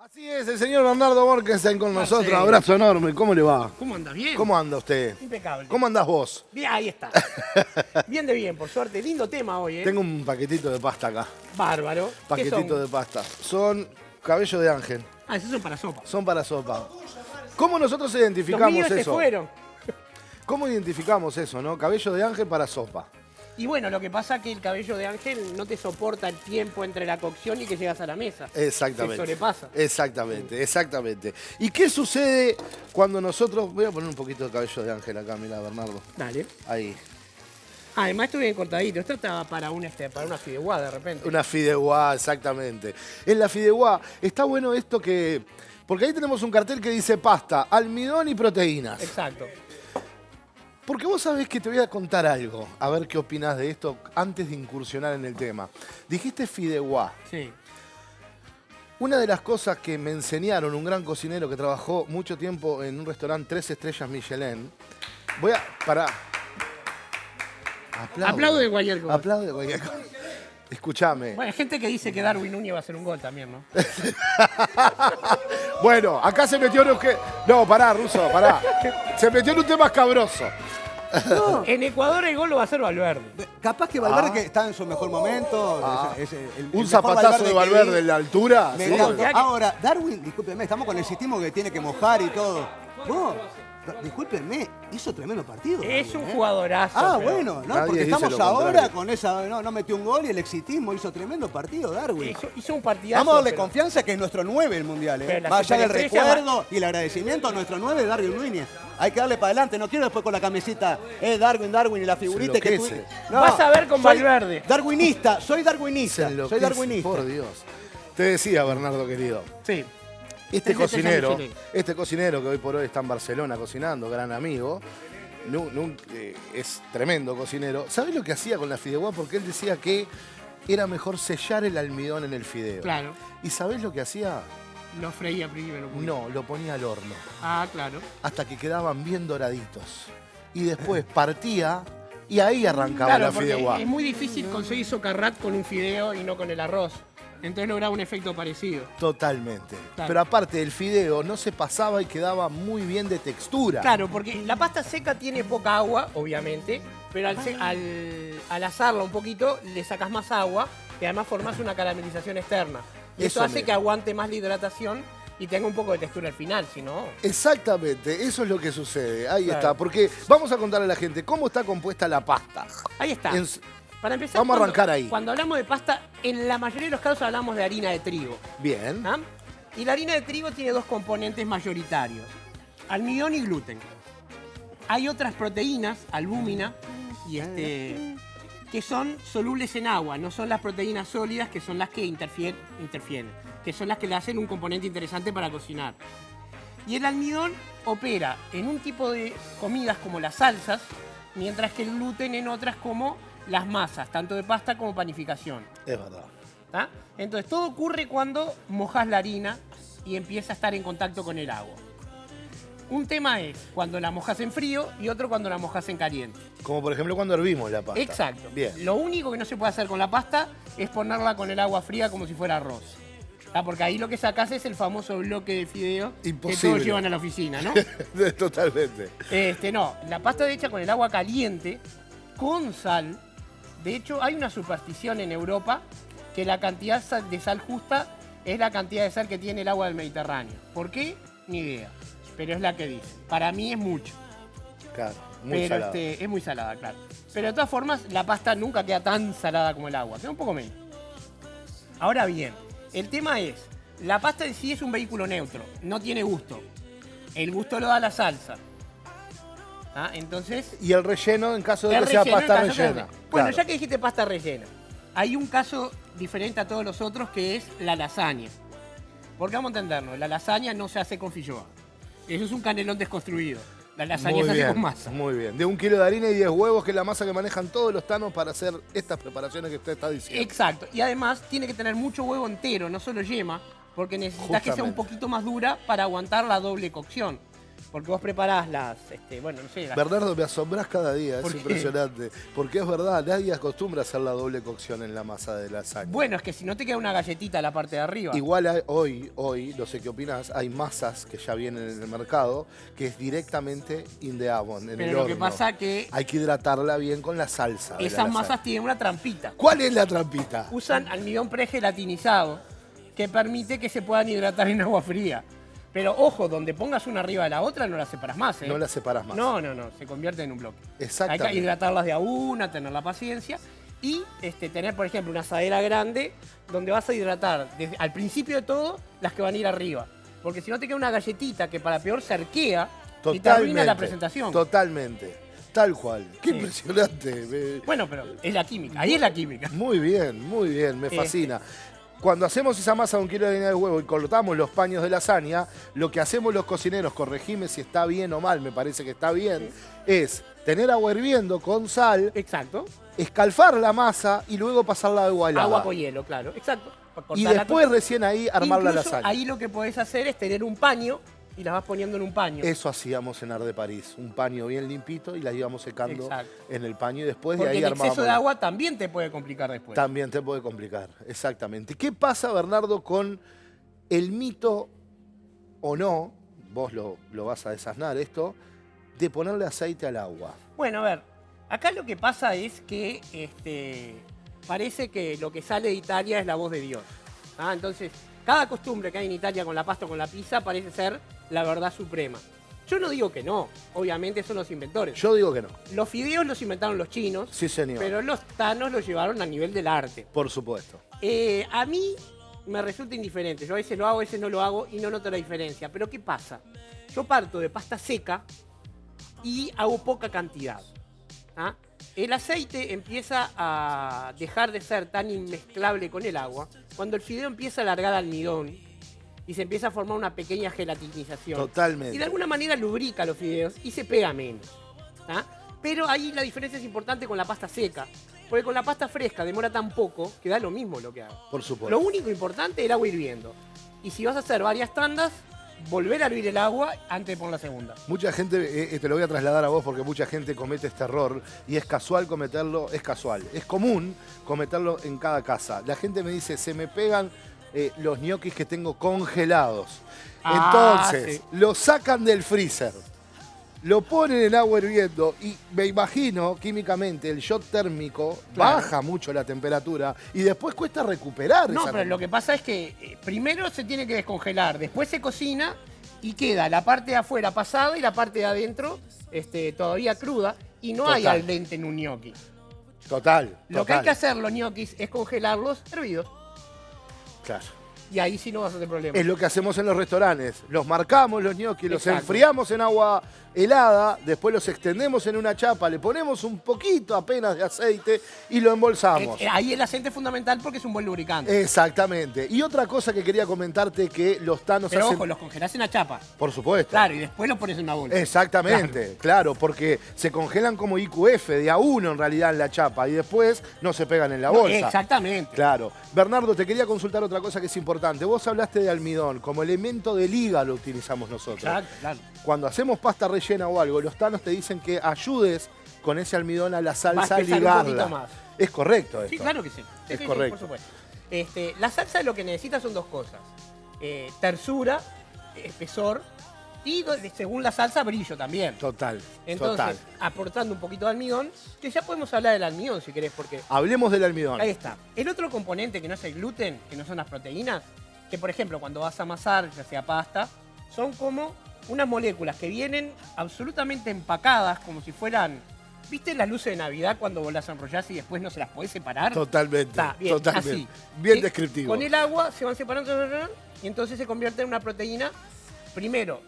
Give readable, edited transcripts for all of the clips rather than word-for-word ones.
Así es, el señor Bernardo Borkenstein con nosotros. Marcelo. Abrazo enorme. ¿Cómo le va? ¿Cómo andas? ¿Bien? ¿Cómo anda usted? Impecable. ¿Cómo andás vos? Bien, ahí está. Bien de bien, por suerte. Lindo tema hoy, ¿eh? Tengo un paquetito de pasta acá. Bárbaro. ¿Qué Paquetito son? de pasta. Son cabello de ángel. Ah, esos son para sopa. Son para sopa. ¿Cómo nosotros Los identificamos míos se eso? fueron. ¿Cómo identificamos eso, no? Cabello de ángel para sopa. Y bueno, lo que pasa es que el cabello de ángel no te soporta el tiempo entre la cocción y que llegas a la mesa. Exactamente. Se sobrepasa. Exactamente, exactamente. ¿Y qué sucede cuando nosotros... Voy a poner un poquito de cabello de ángel acá, mira, Bernardo. Dale. Ahí. Además, esto bien cortadito. Esto estaba para una fideuá de repente. Una fideuá, exactamente. En la fideuá está bueno esto que... Porque ahí tenemos un cartel que dice pasta, almidón y proteínas. Exacto. Porque vos sabés que te voy a contar algo, a ver qué opinás de esto antes de incursionar en el tema. Dijiste fideuá. Sí. Una de las cosas que me enseñaron un gran cocinero que trabajó mucho tiempo en un restaurante 3 estrellas Michelin. Voy a... Pará. Aplaude cualquier cosa. Aplaude cualquier cosa. Escuchame. Bueno, hay gente que dice que Darwin Núñez va a hacer un gol también, ¿no? Bueno, acá se metió en un... No, pará, Russo, pará. Se metió en un tema escabroso. En Ecuador el gol lo va a hacer Valverde. Capaz que Valverde que está en su mejor momento. El Un mejor zapatazo de que Valverde vi. en la altura. Me sí. encanta. Ahora, Darwin, discúlpeme, estamos con el sistema que tiene que mojar y todo. Vos, discúlpeme, hizo tremendo partido. Es Darwin, un jugadorazo. Ah, pero bueno, no, Nadie porque dice estamos lo ahora contrario. con esa. No metió un gol y el exitismo hizo tremendo partido, Darwin. Hizo un partidazo. Vamos a darle pero- confianza que es nuestro 9 el mundial, Pero ¿eh? la Más allá del superestrella recuerdo y el agradecimiento a nuestro 9, Darwin Núñez. Hay que darle para adelante, no quiero después con la camiseta, Darwin y la figurita que tú. enloquece. Vas a ver con soy Valverde. Darwinista, soy Se darwinista, soy enloquece, darwinista. por Dios. Te decía, Bernardo, querido. Sí. Este Ese es el cocinero, Michelin. este cocinero que hoy por hoy está en Barcelona cocinando, gran amigo, es tremendo cocinero. ¿Sabes lo que hacía con la fideuá? Porque él decía que era mejor sellar el almidón en el fideo. Claro. ¿Y sabés lo que hacía? Lo freía primero. No, lo ponía al horno, Ah, claro. hasta que quedaban bien doraditos. Y después partía y ahí arrancaba Claro, la porque fideuá. es muy difícil conseguir socarrat con un fideo y no con el arroz. Entonces lograba un efecto parecido. Totalmente. Claro. Pero aparte el fideo no se pasaba y quedaba muy bien de textura. Claro, porque la pasta seca tiene poca agua, obviamente, pero al asarla un poquito le sacas más agua y además formas una caramelización externa. Y eso Eso hace mismo. que aguante más la hidratación y tenga un poco de textura al final, si no... Exactamente, eso es lo que sucede. Ahí Claro. está. Porque vamos a contarle a la gente cómo está compuesta la pasta. Ahí está. En- Para empezar, Vamos a arrancar ahí. Cuando hablamos de pasta, en la mayoría de los casos hablamos de harina de trigo. Bien. ¿Ah? Y la harina de trigo tiene dos componentes mayoritarios, almidón y gluten. Hay otras proteínas, albúmina, y que son solubles en agua, no son las proteínas sólidas que son las que interfieren, que son las que le hacen un componente interesante para cocinar. Y el almidón opera en un tipo de comidas como las salsas, mientras que el gluten en otras como las masas, tanto de pasta como panificación. Es verdad. ¿Tá? Entonces todo ocurre cuando mojas la harina y empieza a estar en contacto con el agua. Un tema es cuando la mojas en frío y otro cuando la mojas en caliente. Como por ejemplo cuando hervimos la pasta. Exacto. Bien. Lo único que no se puede hacer con la pasta es ponerla con el agua fría como si fuera arroz. ¿Tá? Porque ahí lo que sacás es el famoso bloque de fideo que Imposible. todos llevan a la oficina, ¿no? Totalmente. No, la pasta hecha con el agua caliente, con sal. De hecho, hay una superstición en Europa que la cantidad de sal justa es la cantidad de sal que tiene el agua del Mediterráneo. ¿Por qué? Ni idea. Pero es la que dice. Para mí es mucho. Claro, muy Pero salado. es muy salada, claro. Pero de todas formas, la pasta nunca queda tan salada como el agua. Queda un poco menos. Ahora bien, el tema es, la pasta en sí es un vehículo neutro. No tiene gusto. El gusto lo da la salsa. ¿Ah? Entonces, Y el relleno en caso de el que sea relleno, pasta en caso rellena. de- Bueno, Claro. ya que dijiste pasta rellena, hay un caso diferente a todos los otros que es la lasaña. Porque vamos a entendernos, la lasaña no se hace con fideuá. Eso es un canelón desconstruido. La lasaña Muy se hace bien, con masa. muy bien. De 1 kilo de harina y 10 huevos, que es la masa que manejan todos los tanos para hacer estas preparaciones que usted está diciendo. Exacto. Y además tiene que tener mucho huevo entero, no solo yema, porque necesitas que sea un Justamente. poquito más dura para aguantar la doble cocción. Porque vos preparás las, bueno, no sé, las... Bernardo, me asombrás cada día, es ¿Por qué? impresionante. Porque es verdad, nadie acostumbra a hacer la doble cocción en la masa de lasaña. Bueno, es que si no te queda una galletita a la parte de arriba. Igual hoy, no sé qué opinás, hay masas que ya vienen en el mercado que es directamente in the oven, en Pero el lo horno. que pasa que Hay que hidratarla bien con la salsa. de la esas lasaña. masas tienen una trampita. ¿Cuál es la trampita? Usan almidón pregelatinizado que permite que se puedan hidratar en agua fría. Pero ojo, donde pongas una arriba de la otra no las separas más, ¿eh? No la separas más. No, se convierte en un bloque. Exactamente. Hay que hidratarlas de a una, tener la paciencia y tener, por ejemplo, una asadera grande donde vas a hidratar desde, al principio de todo las que van a ir arriba. Porque si no te queda una galletita que para peor se arquea y te arruina la presentación. Totalmente. Tal cual. Qué Sí. impresionante. Bueno, pero es la química, ahí es la química. Muy bien, me fascina. Cuando hacemos esa masa de 1 kilo de harina de huevo y cortamos los paños de lasaña, lo que hacemos los cocineros, corregime si está bien o mal, me parece que está bien, es tener agua hirviendo con sal, Exacto. escalfar la masa y luego pasarla a agua helada. Agua con hielo, claro. Exacto. Y Cortarla después toda. recién ahí armar la Incluso lasaña. ahí lo que podés hacer es tener un paño y las vas poniendo en un paño. Eso hacíamos en Ar de París, un paño bien limpito y las íbamos secando Exacto. en el paño y después Porque de ahí el armábamos. exceso de agua también te puede complicar después. También te puede complicar, exactamente. ¿Qué pasa, Bernardo, con el mito o no, vos lo vas a desasnar esto, de ponerle aceite al agua? Bueno, a ver, acá lo que pasa es que parece que lo que sale de Italia es la voz de Dios. ¿Ah? Entonces, cada costumbre que hay en Italia con la pasta o con la pizza parece ser la verdad suprema. Yo no digo que no, obviamente son los inventores. Yo digo que no. Los fideos los inventaron los chinos, Sí, señor. pero los tanos los llevaron al nivel del arte. Por supuesto. A mí me resulta indiferente. Yo a veces lo hago, a veces no lo hago y no noto la diferencia. Pero ¿qué pasa? Yo parto de pasta seca y hago poca cantidad. ¿Ah? El aceite empieza a dejar de ser tan inmezclable con el agua cuando el fideo empieza a alargar almidón y se empieza a formar una pequeña gelatinización. Totalmente. Y de alguna manera lubrica los fideos y se pega menos. ¿Ah? Pero ahí la diferencia es importante con la pasta seca. Porque con la pasta fresca demora tan poco que da lo mismo lo que hago. Por supuesto. Lo único importante es el agua hirviendo. Y si vas a hacer varias tandas, volver a hervir el agua antes de poner la segunda. Mucha gente, te lo voy a trasladar a vos porque mucha gente comete este error y es casual cometerlo, es casual. Es común cometerlo en cada casa. La gente me dice, se me pegan los ñoquis que tengo congelados. Entonces, los sacan del freezer, lo ponen en agua hirviendo y me imagino, químicamente, el shot térmico baja mucho la temperatura y después cuesta recuperar No, esa pero lo que pasa es que primero se tiene que descongelar, después se cocina y queda la parte de afuera pasada y la parte de adentro todavía cruda y no hay Total. al dente en un ñoqui. Total. Lo que hay que hacer los ñoquis es congelarlos hervidos Claro. y ahí sí no vas a tener problema. Es lo que hacemos en los restaurantes. Los marcamos los ñoquis, los Exacto. enfriamos en agua helada, después los extendemos en una chapa, le ponemos un poquito apenas de aceite y lo embolsamos. Ahí el aceite es fundamental porque es un buen lubricante. Exactamente. Y otra cosa que quería comentarte que los tanos Pero hacen... ojo, los congelás en la chapa. Por supuesto. Claro, y después los pones en una bolsa. Exactamente, claro, porque se congelan como IQF de a uno en realidad en la chapa y después no se pegan en la No, bolsa. exactamente. Claro. Bernardo, te quería consultar otra cosa que es importante. Vos hablaste de almidón, como elemento de liga lo utilizamos nosotros. Exacto, claro. Cuando hacemos pasta rellena o algo, los tanos te dicen que ayudes con ese almidón a la Va a salsa a espesar un ligarla. poquito más. Es correcto esto. Sí, claro que sí. Sí, Es sí, correcto. por supuesto. La salsa lo que necesita son dos cosas. Tersura, espesor y según la salsa, brillo también. Total, Entonces, total. aportando un poquito de almidón, que ya podemos hablar del almidón si querés, porque Hablemos del almidón. ahí está. El otro componente que no es el gluten, que no son las proteínas, que por ejemplo cuando vas a amasar, ya sea pasta, son como unas moléculas que vienen absolutamente empacadas, como si fueran, ¿viste las luces de Navidad cuando vos las enrollás y después no se las podés separar? Totalmente, Está, bien, totalmente. así. Bien descriptivo. Con el agua se van separando y entonces se convierte en una proteína, primero,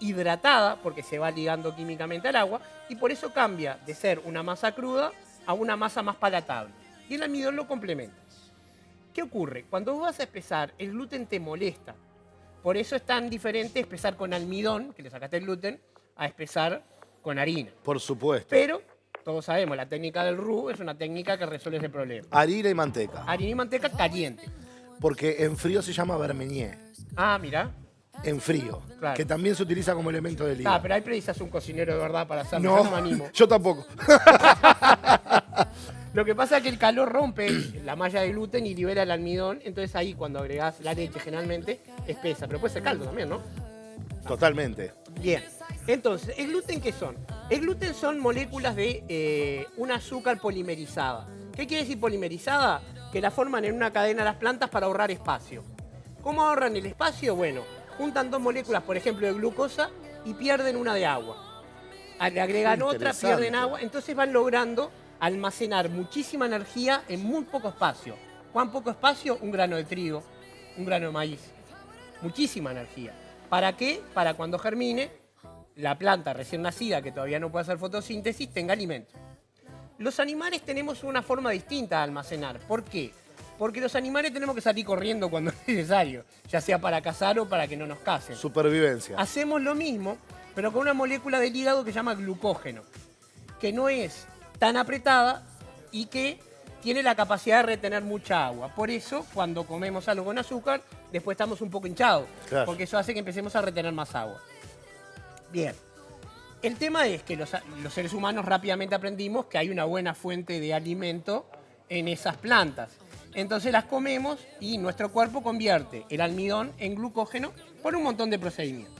hidratada, porque se va ligando químicamente al agua, y por eso cambia de ser una masa cruda a una masa más palatable. Y el almidón lo complementa. ¿Qué ocurre? Cuando vos vas a espesar, el gluten te molesta. Por eso es tan diferente espesar con almidón, que le sacaste el gluten, a espesar con harina. Por supuesto. Pero, todos sabemos, la técnica del roux es una técnica que resuelve ese problema. Harina y manteca. Harina y manteca caliente. Porque en frío se llama vermenier. Ah, mira. en frío, Claro. que también se utiliza como elemento de liga. Pero ahí precisas un cocinero de verdad para hacerlo. No, Yo no me animo. yo tampoco. Lo que pasa es que el calor rompe la malla de gluten y libera el almidón. Entonces ahí cuando agregás la leche generalmente espesa. Pero puede ser caldo también, ¿no? Totalmente. Bien. Entonces, ¿el gluten qué son? El gluten son moléculas de un azúcar polimerizada. ¿Qué quiere decir polimerizada? Que la forman en una cadena las plantas para ahorrar espacio. ¿Cómo ahorran el espacio? Bueno, juntan dos moléculas, por ejemplo, de glucosa y pierden una de agua. Le agregan otra, Interesante. pierden agua. Entonces van logrando almacenar muchísima energía en muy poco espacio. ¿Cuán poco espacio? Un grano de trigo, un grano de maíz. Muchísima energía. ¿Para qué? Para cuando germine, la planta recién nacida, que todavía no puede hacer fotosíntesis, tenga alimento. Los animales tenemos una forma distinta de almacenar. ¿Por qué? Porque los animales tenemos que salir corriendo cuando es necesario, ya sea para cazar o para que no nos casen. Supervivencia. Hacemos lo mismo, pero con una molécula del hígado que se llama glucógeno, que no es tan apretada y que tiene la capacidad de retener mucha agua. Por eso, cuando comemos algo con azúcar, después estamos un poco hinchados, Claro. porque eso hace que empecemos a retener más agua. Bien. El tema es que los seres humanos rápidamente aprendimos que hay una buena fuente de alimento en esas plantas. Entonces las comemos y nuestro cuerpo convierte el almidón en glucógeno por un montón de procedimientos.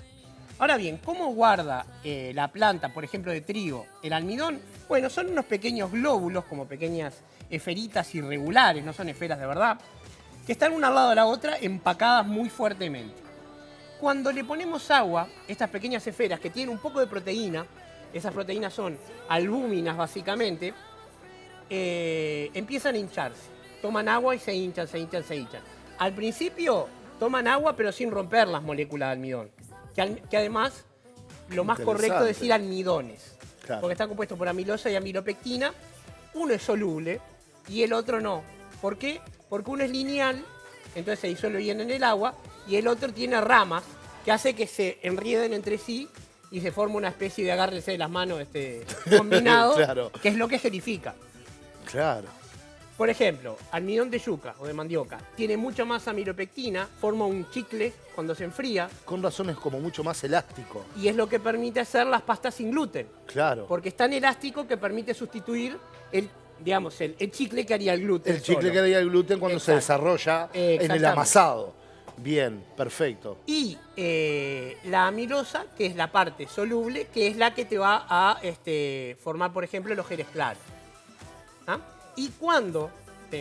Ahora bien, ¿cómo guarda la planta, por ejemplo, de trigo, el almidón? Bueno, son unos pequeños glóbulos, como pequeñas esferitas irregulares, no son esferas de verdad, que están una al lado de la otra empacadas muy fuertemente. Cuando le ponemos agua, estas pequeñas esferas que tienen un poco de proteína, esas proteínas son albúminas básicamente, empiezan a hincharse. Toman agua y se hinchan, se hinchan, se hinchan. Al principio toman agua pero sin romper las moléculas de almidón. Que además, lo más correcto es Interesante. decir almidones. Claro. Porque están compuestos por amilosa y amilopectina. Uno es soluble y el otro no. ¿Por qué? Porque uno es lineal, entonces se disuelve bien en el agua, y el otro tiene ramas que hace que se enrieden entre sí y se forma una especie de agárrese de las manos combinado, Claro. que es lo que gelifica. Claro. Por ejemplo, almidón de yuca o de mandioca tiene mucha más amilopectina, forma un chicle cuando se enfría Con razón es como mucho más elástico. y es lo que permite hacer las pastas sin gluten. Claro. Porque es tan elástico que permite sustituir el chicle que haría el gluten. El chicle solo. que haría el gluten cuando se Exacto. desarrolla en el Exactamente. amasado. Bien, perfecto. Y la amilosa, que es la parte soluble, que es la que te va a formar, por ejemplo, los geles claros. ¿Ah? Y cuando,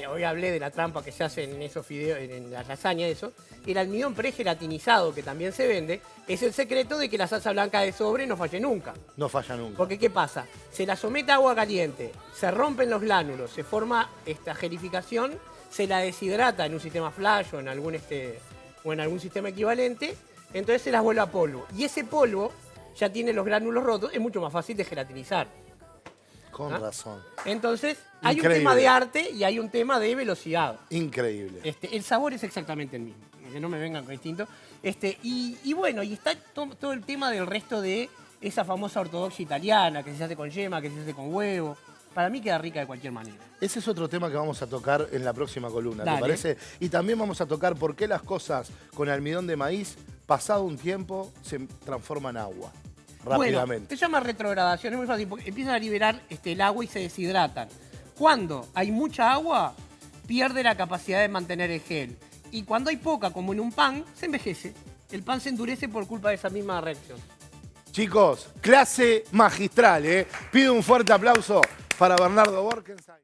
hoy hablé de la trampa que se hace en esos fideos, en las lasañas, eso, el almidón pregelatinizado, que también se vende, es el secreto de que la salsa blanca de sobre no falle nunca. No falla nunca. Porque, ¿qué pasa? Se la somete a agua caliente, se rompen los gránulos, se forma esta gelificación, se la deshidrata en un sistema flash o en algún sistema equivalente, entonces se las vuelve a polvo. Y ese polvo ya tiene los gránulos rotos, es mucho más fácil de gelatinizar. Con ¿Ah? razón. Entonces, hay un Increíble. tema de arte y hay un tema de velocidad. Increíble. El sabor es exactamente el mismo, que no me vengan con distinto. Y bueno, y está todo el tema del resto de esa famosa ortodoxia italiana, que se hace con yema, que se hace con huevo. Para mí queda rica de cualquier manera. Ese es otro tema que vamos a tocar en la próxima columna, ¿te Dale. parece? Y también vamos a tocar por qué las cosas con almidón de maíz, pasado un tiempo, se transforman en agua. Bueno, Rápidamente. se llama retrogradación, es muy fácil, porque empiezan a liberar el agua y se deshidratan. Cuando hay mucha agua, pierde la capacidad de mantener el gel. Y cuando hay poca, como en un pan, se envejece. El pan se endurece por culpa de esa misma reacción. Chicos, clase magistral, ¿eh? Pido un fuerte aplauso para Bernardo Borkenstein.